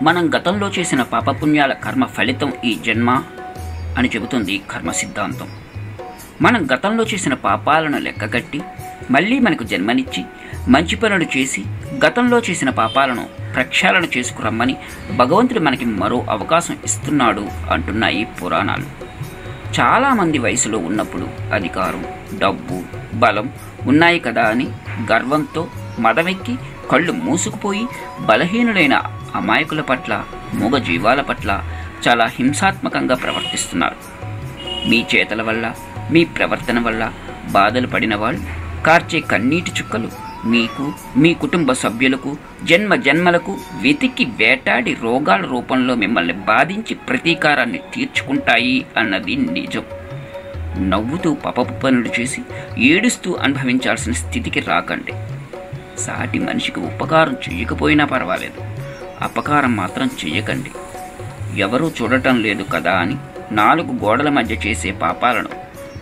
మనం గతంలో చేసిన పాపపుణ్యాల కర్మ ఫలితం ఈ జన్మ అని చెబుతుంది కర్మ సిద్ధాంతం. మనం గతంలో చేసిన పాపాలను లెక్కగట్టి మళ్ళీ మనకు జన్మనిచ్చి మంచి పనులు చేసి గతంలో చేసిన పాపాలను ప్రక్షాళన చేసుకురమ్మని భగవంతుడు మనకి మరో అవకాశం ఇస్తున్నాడు అంటున్నాయి పురాణాలు. చాలామంది వయసులో ఉన్నప్పుడు అధికారం, డబ్బు, బలం ఉన్నాయి కదా అని గర్వంతో మదమెక్కి కళ్ళు మూసుకుపోయి బలహీనులైన అమాయకుల పట్ల, మూగ జీవాల పట్ల చాలా హింసాత్మకంగా ప్రవర్తిస్తున్నారు. మీ చేతల వల్ల, మీ ప్రవర్తన వల్ల బాధలు పడిన వాళ్ళు కార్చే కన్నీటి చుక్కలు మీకు, మీ కుటుంబ సభ్యులకు జన్మ జన్మలకు వెతికి వేటాడి రోగాల రూపంలో మిమ్మల్ని బాధించి ప్రతీకారాన్ని తీర్చుకుంటాయి అన్నది నిజం. నవ్వుతూ పాపపు పనులు చేసి ఏడుస్తూ అనుభవించాల్సిన స్థితికి రాకండి. సాటి మనిషికి ఉపకారం చేయకపోయినా పర్వాలేదు, అపకారం మాత్రం చెయ్యకండి. ఎవరూ చూడటం లేదు కదా అని 4 గోడల మధ్య చేసే పాపాలను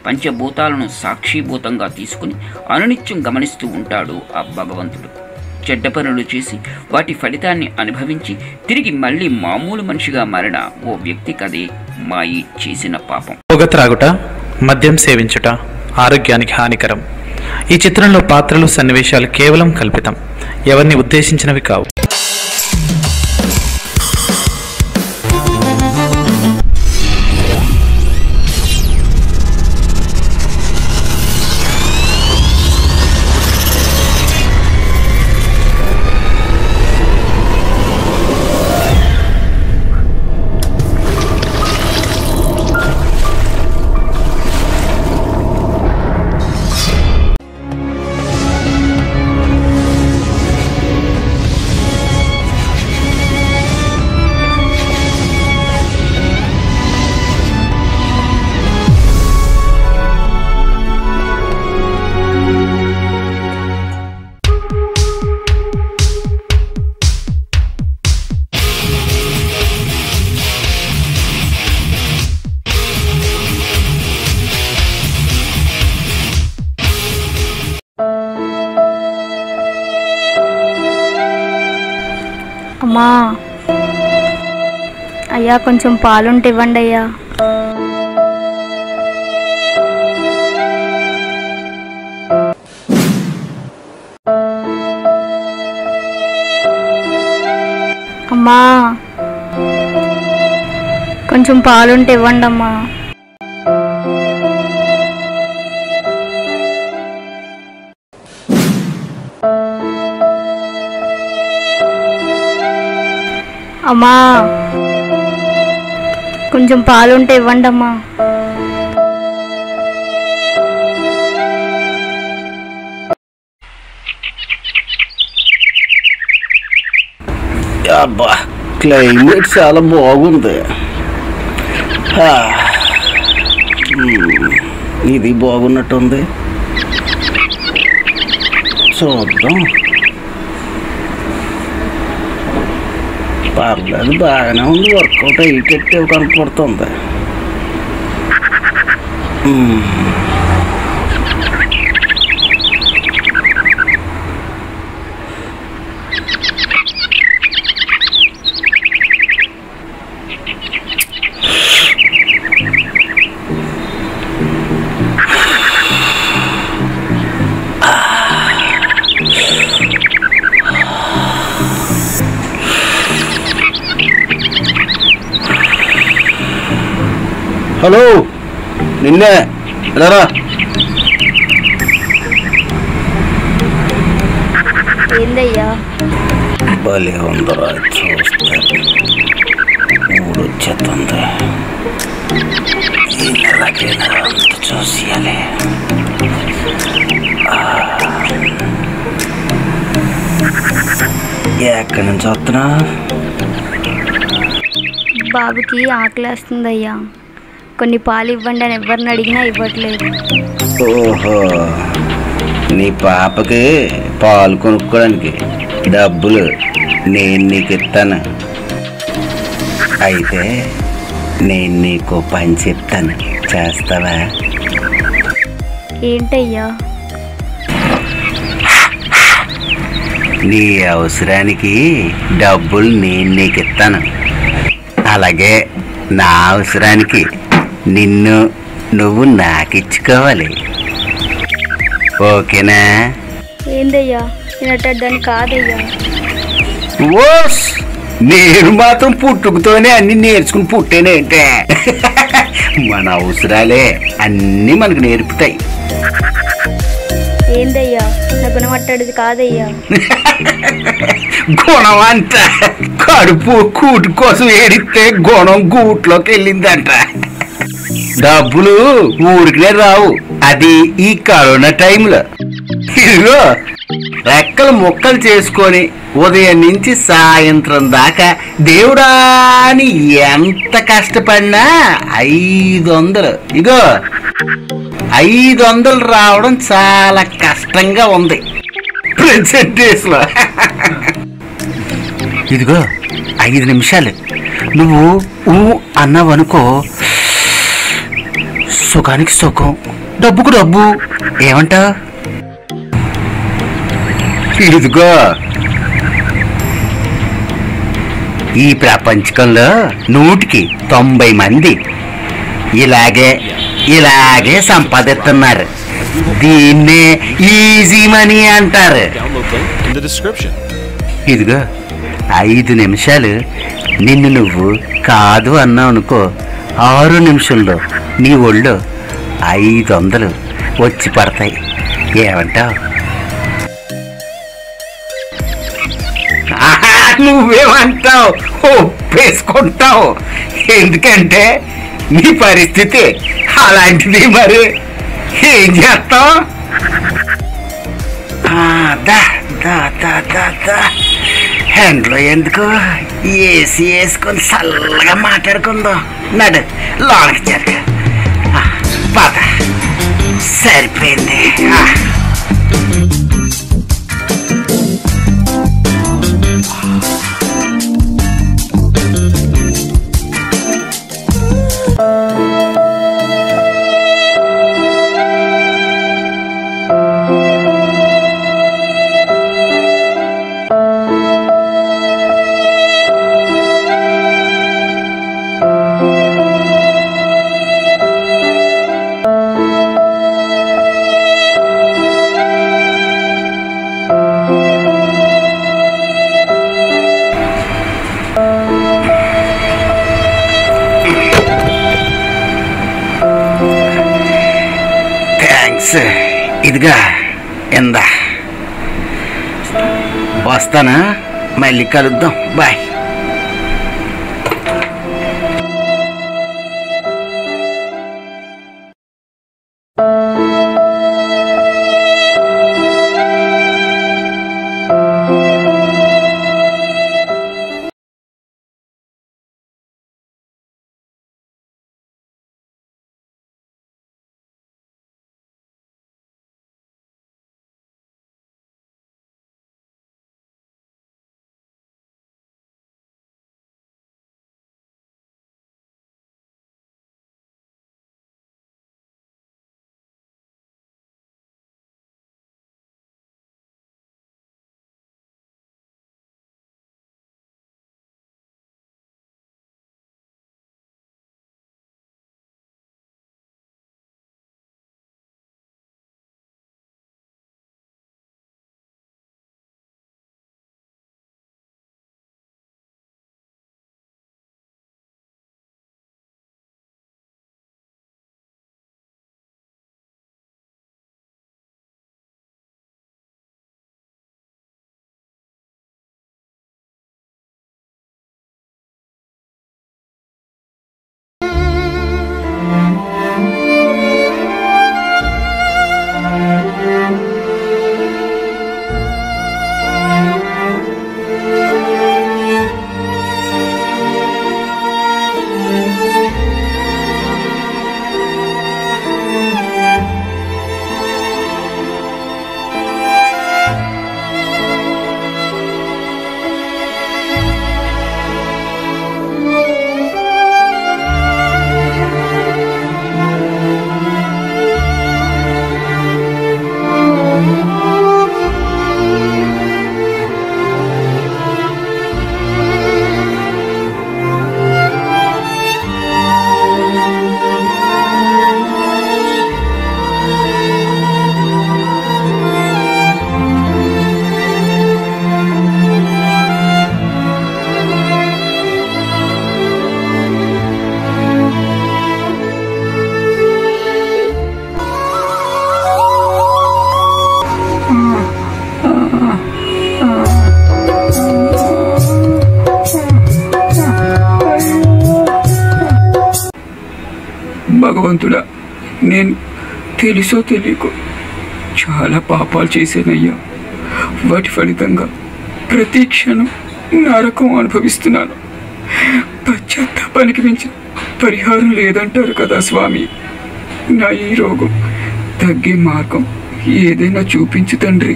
పంచభూతాలను సాక్షిభూతంగా తీసుకుని అనునిత్యం గమనిస్తూ ఉంటాడు ఆ భగవంతుడు. చెడ్డ పనులు చేసి వాటి ఫలితాన్ని అనుభవించి తిరిగి మళ్ళీ మామూలు మనిషిగా మారిన ఓ వ్యక్తి కదే మా ఈ చేసిన పాపం. పొగ త్రాగుట, మద్యం సేవించుట ఆరోగ్యానికి హానికరం. ఈ చిత్రంలో పాత్రలు, సన్నివేశాలు కేవలం కల్పితం, ఎవరిని ఉద్దేశించినవి కావు. అమ్మా, అయ్యా కొంచెం పాలుంటే ఇవ్వండి అయ్యా. అమ్మా కొంచెం పాలుంటే ఇవ్వండి అమ్మా. అమ్మా కొంచెం పాలుంటే ఇవ్వండి అమ్మా. అబ్బా, క్లైమేట్ చాలా బాగుంది. ఇది బాగున్నట్టుంది, చూద్దాం. పర్లేదు, బాగానే ఉంది, వర్కౌట్ అయ్యేటట్టే కనపడుతుంది. హలో, నిన్నే ఎలా ఏందయ్యా? భలే ఉందరా, చూస్తే మూడు వచ్చేస్తుంది. ఈ నెలకైనా అంత చూసేయాలి. ఎక్కడి నుంచి వస్తున్నా? బాబుకి ఆకలేస్తుందయ్యా, కొన్ని పాలు ఇవ్వండి అని ఎవరిని అడిగినా ఇవ్వట్లేదు. ఓహో, నీ పాపకి పాలు కొనుక్కోడానికి డబ్బులు నేను నీకు ఇస్తాను. అయితే నేను నీకు పని చెప్తాను, చేస్తావా? ఏంటయ్యా? నీ అవసరానికి డబ్బులు నేను నీకు ఇస్తాను, అలాగే నా అవసరానికి నిన్ను నువ్వు నాకిచ్చుకోవాలి. ఓకేనా? ఏందయ్యా వినటడ్డాని కాదయ్యా. ఓస్, నేను మాత్రం పుట్టుకతోనే అన్ని నేర్చుకుని పుట్టేనేంటే. మన అవసరాలే అన్నీ మనకు నేర్పుతాయి. ఏందయ్యా నా గుణమట్టడిది కాదయ్యా. గుణం అంట కడుపు కూటు కోసం ఏడిస్తే గుణం గూట్లోకి వెళ్ళిందంట. డబ్బులు ఊరికినే రావు, అది ఈ కరోనా టైంలో. ఇదిగో రెక్కలు ముక్కలు చేసుకొని ఉదయం నుంచి సాయంత్రం దాకా దేవుడా అని ఎంత కష్టపడినా 500, ఇగో 500 రావడం చాలా కష్టంగా ఉంది ప్రెసెంట్ డేస్ లో. ఇదిగో 5 నిమిషాలు నువ్వు అన్నావనుకో, సుఖానికి సుఖం, డబ్బుకు డబ్బు. ఏమంటావ్? ఇదిగో ఈ ప్రపంచంలో 100కి 90 మంది ఇలాగే సంపాదిస్తున్నారు. దీన్నే ఈజీ మనీ అంటారు. ఇదిగో 5 నిమిషాలు నిన్ను నువ్వు కాదు అన్నావు అనుకో, 6 నిమిషంలో నీ ఒళ్ళు 500 వచ్చి పడతాయి. ఏమంటావు? నువ్వేమంటావు? ఒప్పేసుకుంటావు, ఎందుకంటే నీ పరిస్థితి అలాంటిది. మరి ఏం చేస్తావు? హ్యాండ్లో ఎందుకు ఏసీ వేసుకొని చల్లగా మాట్లాడుకుందాం. నడు లోనకి జరగ పద. సరిపోయింది. ఇదిగా ఎందా వస్తానా, మళ్ళీ కలుద్దాం. బాయ్. భగవంతుడా, నేను తెలుసో తెలియకో చాలా పాపాలు చేశానయ్యా. వాటి ఫలితంగా ప్రతి క్షణం నరకం అనుభవిస్తున్నాను. పశ్చాత్తాపానికి మించిన పరిహారం లేదంటారు కదా స్వామి. నా ఈ రోగం తగ్గే మార్గం ఏదైనా చూపించు తండ్రి.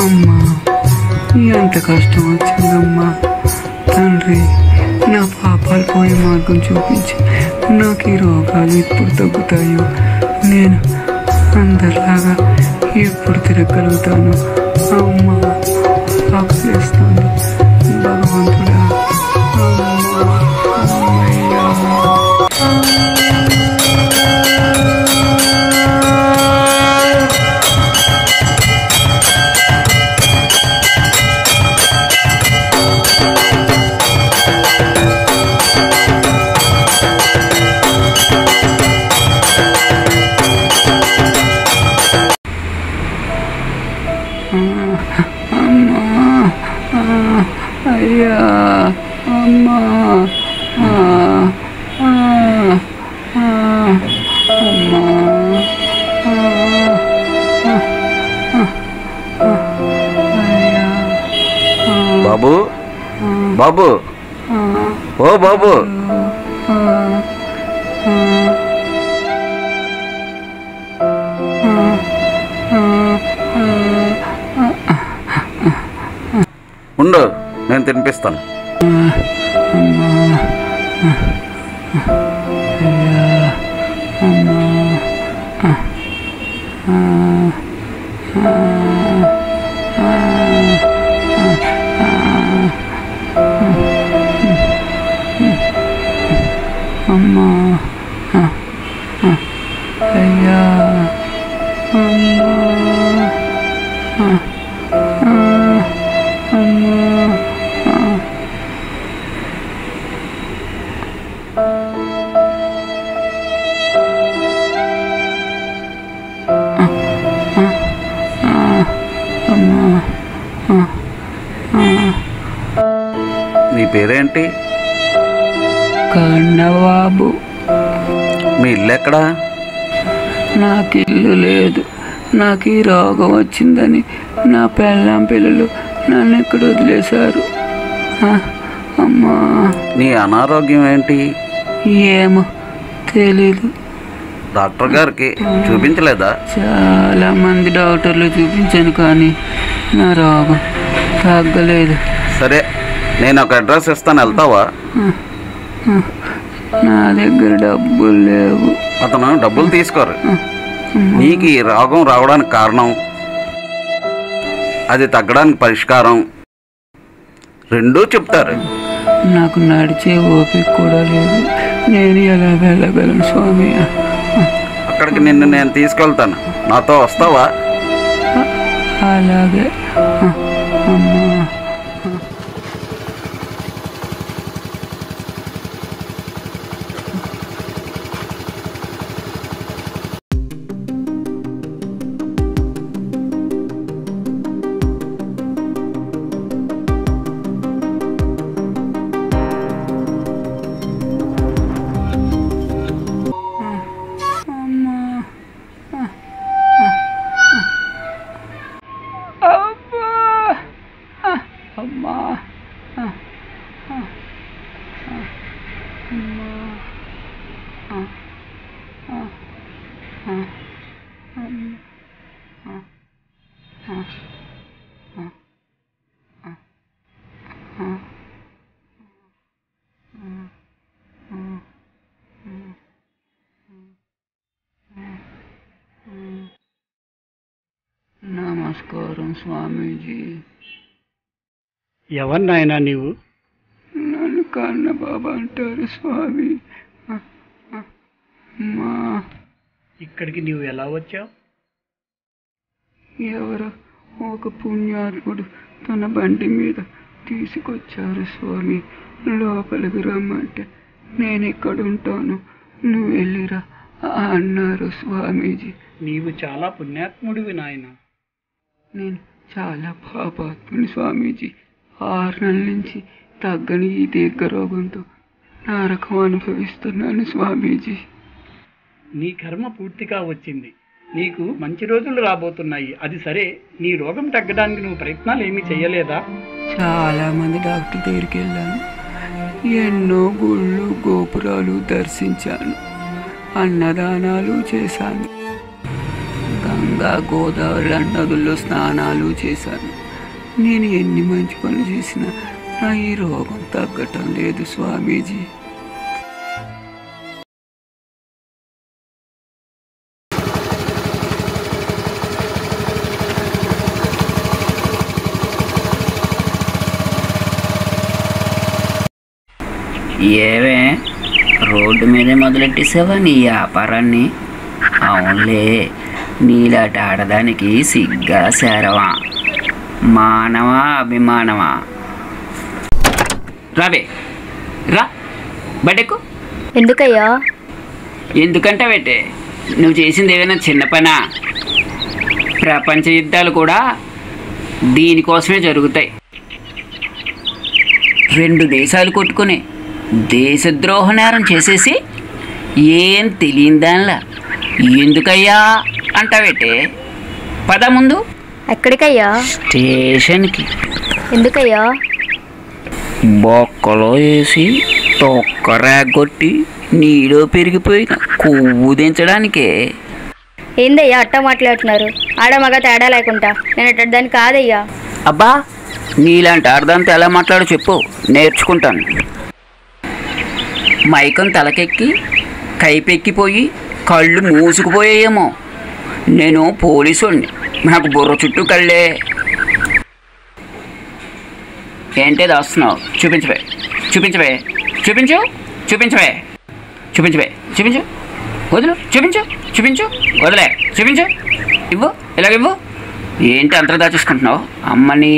అమ్మా, ఎంత కష్టం వచ్చిందమ్మా. తండ్రి, నా పాపాలు పోయే మార్గం చూపించి నాకు ఈ రోగాలు ఎప్పుడు తగ్గుతాయో, నేను అందరిలాగా ఎప్పుడు తిరగలుగుతాను. అమ్మా, ఆకలిస్తుంది భగవంతుడా. అయ్యా, అమ్మా, బాబు, బాబు, ఓ బాబు, ఉండు, నేను తినిపిస్తాను. అమ్మా, అయ్యా, అమ్మా, నీ పేరేంటి? కన్నబాబు. మీ ఇల్లు ఎక్కడా? నాకు ఇల్లు లేదు. నాకు ఈ రోగం వచ్చిందని నా పెళ్ళాం పిల్లలు నన్ను ఇక్కడ వదిలేశారు. అమ్మా, నీ అనారోగ్యం ఏంటి? ఏమో తెలీదు. డాక్టర్ గారికి చూపించలేదా? చాలా మంది డాక్టర్లు చూపించాను, కానీ నా రోగం తగ్గలేదు. సరే, నేను ఒక అడ్రస్ ఇస్తాను, వెళ్తావా? నా దగ్గర డబ్బులు లేవు. అతను డబ్బులు తీసుకోరు. నీకు ఈ రోగం రావడానికి కారణం, అది తగ్గడానికి పరిష్కారం రెండూ చెప్తారు. నాకు నడిచే ఓపిక కూడా లేదు. నేను ఎలా వెళ్ళగలను స్వామి? అక్కడికి నిన్ను నేను తీసుకెళ్తాను, నాతో వస్తావా? అలాగే. అమ్మా, నమస్కారం స్వామీజీ. ఎవరినైనా నీవు? నన్ను కన్నబాబు అంటారు స్వామి. మా ఇక్కడికి నీవు ఎలా వచ్చావు? ఎవరో ఒక పుణ్యాత్ముడు తన బండి మీద తీసుకొచ్చారు స్వామి. లోపలికి రమ్మంటే నేను ఇక్కడ ఉంటాను, నువ్వు వెళ్ళిరా అన్నారు స్వామీజీ. నీవు చాలా పుణ్యాత్ముడివి నాయన. నేను చాలా పాపాత్ముని స్వామీజీ. 6 నెలల నుంచి తగ్గని ఈ దీర్ఘరోగంతో నరకం అనుభవిస్తున్నాను స్వామీజీ. నీ కర్మ పూర్తిగా వచ్చింది. నీకు మంచి రోజులు రాబోతున్నాయి. అది సరే, నీ రోగం తగ్గడానికి నువ్వు ప్రయత్నాలు ఏమీ చెయ్యలేదా? చాలా మంది డాక్టర్ దగ్గరికి వెళ్ళాను. ఎన్నో గుళ్ళు గోపురాలు దర్శించాను. అన్నదానాలు చేశాను. గంగా గోదావరి నదుల్లో స్నానాలు చేశాను. నేను ఎన్ని మంచి పనులు చేసినా నా ఈ రోగం తగ్గటం లేదు స్వామీజీ. ఏవే రోడ్డు మీదే మొదలెట్టేసావా నీ వ్యాపారాన్ని? అవునులే, నీలాట ఆడదానికి సిగ్గా సేరవా? మానవా అభిమానమా? రావే, రా బయటకు. ఎందుకయ్యా? ఎందుకంటే పెట్టే, నువ్వు చేసింది ఏదైనా చిన్న పనా? ప్రపంచ యుద్ధాలు కూడా దీనికోసమే జరుగుతాయి. 2 దేశాలు కొట్టుకుని దేశద్రోహ నేరం చేసేసి ఏం తెలియని దానిలా ఎందుకయ్యా అంటావేటే? పద ముందు. ఎక్కడికయ్యా? స్టేషన్కి. ఎందుకయ్యా? బొక్కలో వేసి తొక్క రేగొట్టి నీలో పెరిగిపోయిన కొవ్వు దించడానికే. ఏందయ్యా అట్ట మాట్లాడుతున్నారు? ఆడ మగ తేడా లేకుండా. నేను అట్టడానికి కాదయ్యా. అబ్బా, నీలాంటి అర్థంతో ఎలా మాట్లాడో చెప్పు, నేర్చుకుంటాను. మైకం తలకెక్కి కైపెక్కిపోయి కళ్ళు మూసుకుపోయాయేమో. నేను పోలీసుడిని, నాకు బుర్ర చుట్టూ కళ్ళే. ఏంటే దాస్తున్నావు? చూపించవే, చూపించవే, చూపించు, చూపించవే, చూపించవే, చూపించు, వదులు, చూపించు, చూపించు, వదిలే, చూపించు, ఇవ్వు, ఇలాగివ్వు. ఏంటి అంతగా దాచేసుకుంటున్నావు అమ్మని?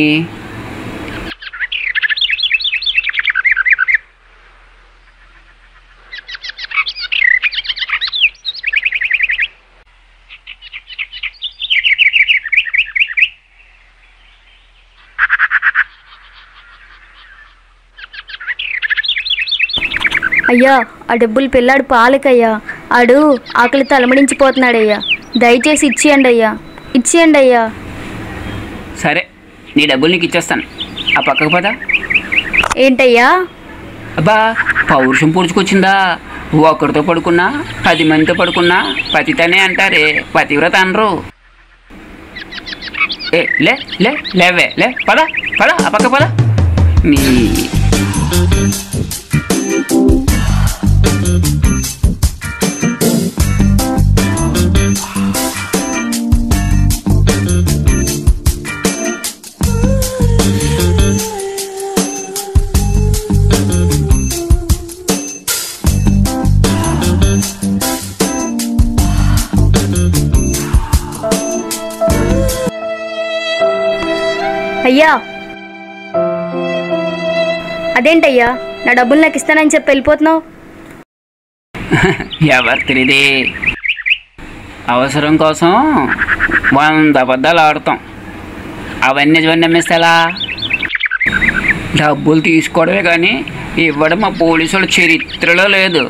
అయ్యా, ఆ డబ్బులు పిల్లాడు పాలకయ్యా. ఆడు ఆకలితో అలమడించిపోతున్నాడయ్యా. దయచేసి ఇచ్చేయండి అయ్యా, ఇచ్చేయండి అయ్యా. సరే, నీ డబ్బులు నీకు ఇచ్చేస్తాను. ఆ పక్కకు పద. ఏంటయ్యా? అబ్బా, పౌరుషం పూడ్చుకొచ్చిందా? ఒక్కడితో పడుకున్నా 10 మందితో పడుకున్నా పతితనే అంటారే, పతివ్రత అనరు. ఏ లే లే లేవే, లే పద పద, ఆ పక్క పద. నీ అయ్యా, అదేంటయ్యా నా డబ్బులు నాకు ఇస్తానని చెప్పి వెళ్ళిపోతున్నావు? ఎవరు తెలియదే, అవసరం కోసం 100 అబద్ధాలు ఆడుతాం. అవన్నీ నిజమని నమ్మేస్తే ఎలా? డబ్బులు తీసుకోవడమే కానీ ఇవ్వడం మా పోలీసుల చరిత్రలో లేదు.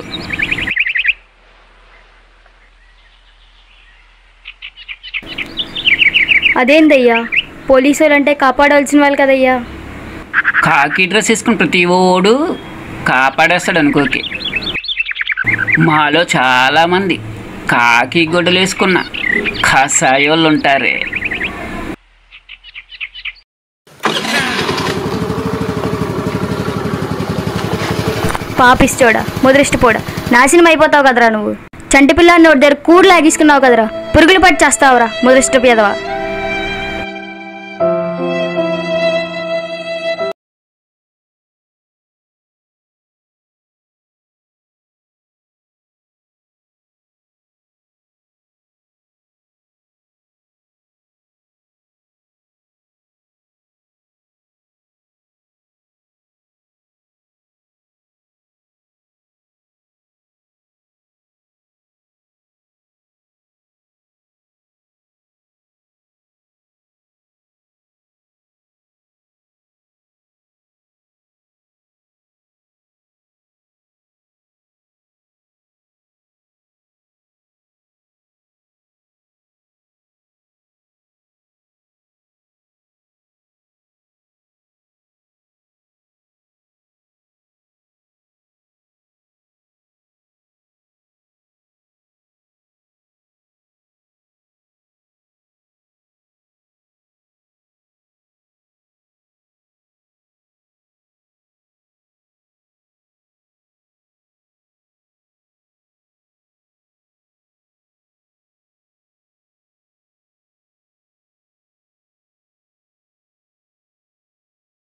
అదేందయ్యా, పోలీసు వాళ్ళు అంటే కాపాడాల్సిన వాళ్ళు కదయ్యా. కాకి డ్రెస్ వేసుకుని ప్రతి ఓడు కాపాడేస్తాడు అనుకోకి. మాలో చాలామంది కాకి గుడ్డలు వేసుకున్న కసాయోళ్ళు ఉంటారే. పాపిస్తోడా, ముదరిష్టిపోడా, నాశనం అయిపోతావు కదరా నువ్వు. చంటి పిల్లాన్ని నోటి దగ్గర కూడు లాగేసుకున్నావు కదరా. పురుగులు పట్టి చేస్తావురా ముదరిష్టి పేదవా.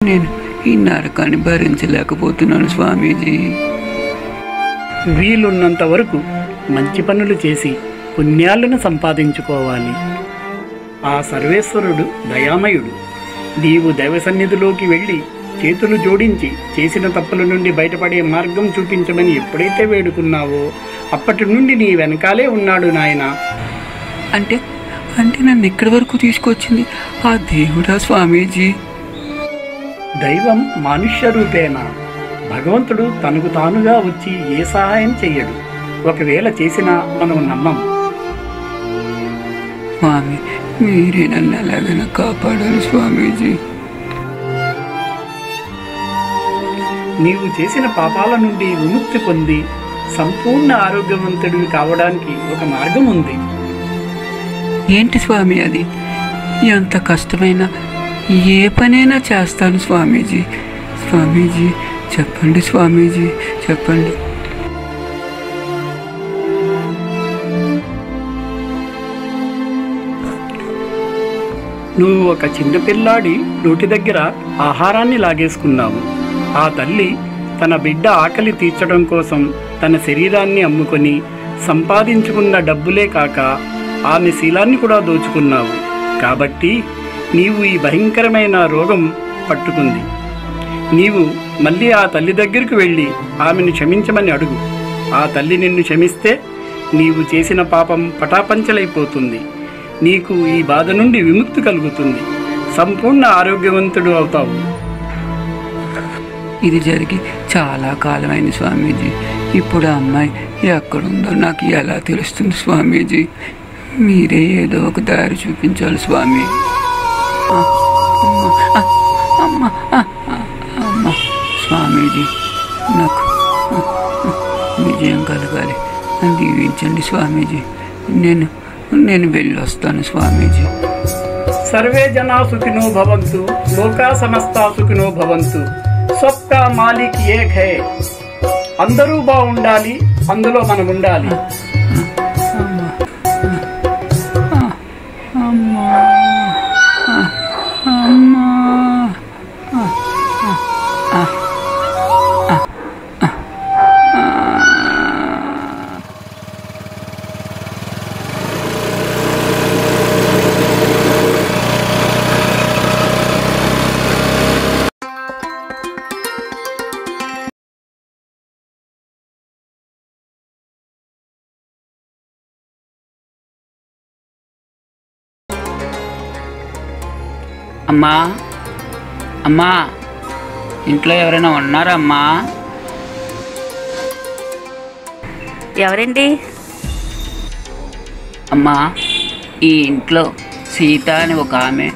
నేను ఈ నరకాన్ని భరించలేకపోతున్నాను స్వామీజీ. వీలున్నంత వరకు మంచి పనులు చేసి పుణ్యాలను సంపాదించుకోవాలి. ఆ సర్వేశ్వరుడు దయామయుడు. నీవు దైవ సన్నిధిలోకి వెళ్ళి చేతులు జోడించి చేసిన తప్పుల నుండి బయటపడే మార్గం చూపించమని ఎప్పుడైతే వేడుకున్నావో అప్పటి నుండి నీ వెనకాలే ఉన్నాడు నాయన. అంటే అంటే నన్ను ఇక్కడి వరకు తీసుకొచ్చింది ఆ దేవుడా స్వామీజీ? దైవం మానుష్య రూపేణ. భగవంతుడు తనకు తానుగా వచ్చి ఏ సహాయం చెయ్యడు. ఒకవేళ చేసినా మనం నమ్మం. స్వామి, మీరే నన్ను ఎలాగైనా కాపాడాలి స్వామీజీ. నీవు చేసిన పాపాల నుండి విముక్తి పొంది సంపూర్ణ ఆరోగ్యవంతుడివి కావడానికి ఒక మార్గం ఉంది. ఏంటి స్వామి అది? ఎంత కష్టమైనా ఏ పనైనా చేస్తాను స్వామీజీ. స్వామీజీ చెప్పండి, స్వామీజీ చెప్పండి. నువ్వు ఒక చిన్న పిల్లాడి నోటి దగ్గర ఆహారాన్ని లాగేసుకున్నావు. ఆ తల్లి తన బిడ్డ ఆకలి తీర్చడం కోసం తన శరీరాన్ని అమ్ముకొని సంపాదించుకున్న డబ్బులే కాక ఆమె శీలాన్ని కూడా దోచుకున్నావు. కాబట్టి నీవు ఈ భయంకరమైన రోగం పట్టుకుంది. నీవు మళ్ళీ ఆ తల్లి దగ్గరికి వెళ్ళి ఆమెను క్షమించమని అడుగు. ఆ తల్లి నిన్ను క్షమిస్తే నీవు చేసిన పాపం పటాపంచలైపోతుంది. నీకు ఈ బాధ నుండి విముక్తి కలుగుతుంది. సంపూర్ణ ఆరోగ్యవంతుడు అవుతావు. ఇది జరిగి చాలా కాలమైంది స్వామీజీ. ఇప్పుడు ఆ అమ్మాయి ఎక్కడుందో నాకు ఎలా తెలుస్తుంది స్వామీజీ? మీరే ఏదో ఒక దారి చూపించాలి స్వామి. అమ్మ స్వామీజీ, నాకు విజయం కలగాలి, దీవించండి స్వామీజీ. నేను వెళ్ళొస్తాను స్వామీజీ. సర్వే జనా సుఖినో భవంతు, లోకా సమస్తా సుఖినో భవంతు, సబ్కా మాలిక్ ఏక్ హై. అందరూ బాగుండాలి, అందులో మనం ఉండాలి. అమ్మా, అమ్మా, ఇంట్లో ఎవరైనా ఉన్నారా అమ్మా? ఎవరండి? అమ్మా, ఈ ఇంట్లో సీత అని ఒక ఆమె,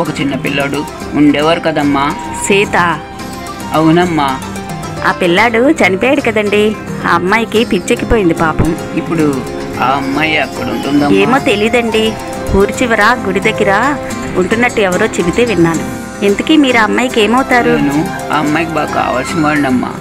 ఒక చిన్న పిల్లాడు ఉండేవారు కదమ్మా. సీత? అవునమ్మా. ఆ పిల్లాడు చనిపోయాడు కదండి. ఆ అమ్మాయికి పిచ్చెక్కిపోయింది పాపం. ఇప్పుడు ఆ అమ్మాయి అక్కడ ఉంటుందమ్మా? ఏమో తెలీదండి. ఊరి చివర గుడి దగ్గర ఉంటున్నట్టు ఎవరో చెబితే విన్నాను. ఇంతకీ మీరు ఆ అమ్మాయికి ఏమవుతారు? నేను ఆ అమ్మాయికి బాగా కావాల్సిన వాడినమ్మా.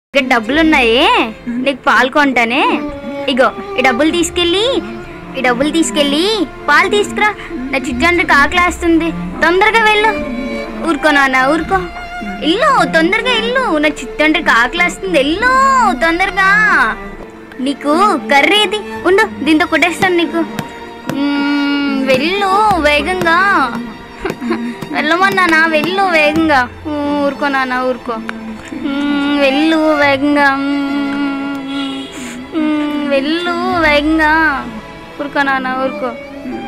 ఇక్కడ డబ్బులున్నాయే, నీకు పాలు కొంటానే. ఇగో ఈ డబ్బులు తీసుకెళ్ళి పాలు తీసుకురా. నా చిట్టండ్రికి ఆకలేస్తుంది. తొందరగా వెళ్ళు. ఊరుకో నాన్న, ఊరుకో. ఇల్లు తొందరగా ఇల్లు. నా చిట్టండ్రికి ఆకలేస్తుంది. వెళ్ళు తొందరగా. నీకు కర్రీ ఇది ఉండు, దీంతో కొట్టేస్తాను నీకు. వెళ్ళు వేగంగా. వెళ్ళమన్నానా, వెళ్ళు వేగంగా. ఊరుకో నాన్న, ఊరుకో. వెళ్ళు వేగంగా, వెళ్ళు వేగంగా. ఊరుకో నాన్న, ఊరుకో.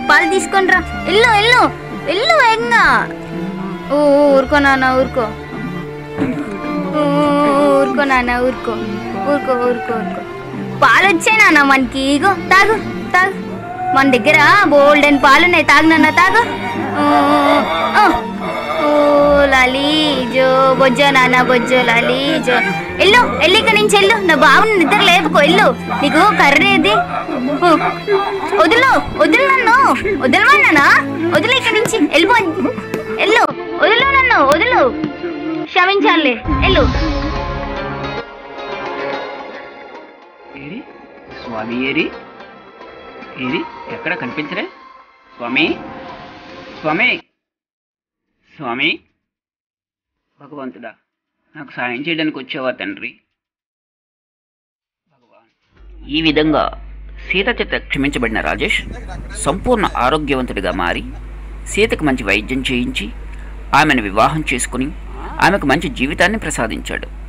పాలు తీసుకొని రా. వెళ్ళు వెళ్ళు వెళ్ళు వేగంగా. ఊరుకో నాన్న, ఊరుకో. ఊరుకో నాన్న, ఊరుకో. ఊరుకో ఊరుకో ఊరుకో. పాలు వచ్చాయి నాన్న మనకి. ఇగో తాగు తాగు. మన దగ్గర బోల్డెన్ పాలు ఉన్నాయి. తాగు నాన్న, తాగు. లాలి జో బొజ్జో నాన్న, బొజ్జో లాలి జో. వెళ్ళు వెళ్ళి ఇక్కడి నుంచి వెళ్ళు. నా బాబుని నిద్ర లేపుకో. వెళ్ళు. నీకు కర్రీ ఏది? వదులు వదులు నన్ను, వదలమన్నానా? వదిలే ఇక్కడి నుంచి. వెళ్ళిపో. వెళ్ళు. వదులు నన్ను, వదులు. క్షమించాలి. వెళ్ళు. స్వామి ఏరి ఏరి ఎక్కడ కనిపించరే? స్వామి స్వామి స్వామి, భగవంతుడా, నాకు సాయం చేయడానికి వచ్చావా తండ్రి? ఈ విధంగా సీత చేత క్షమించబడిన రాజేష్ సంపూర్ణ ఆరోగ్యవంతుడిగా మారి సీతకు మంచి వైద్యం చేయించి ఆమెను వివాహం చేసుకుని ఆమెకు మంచి జీవితాన్ని ప్రసాదించాడు.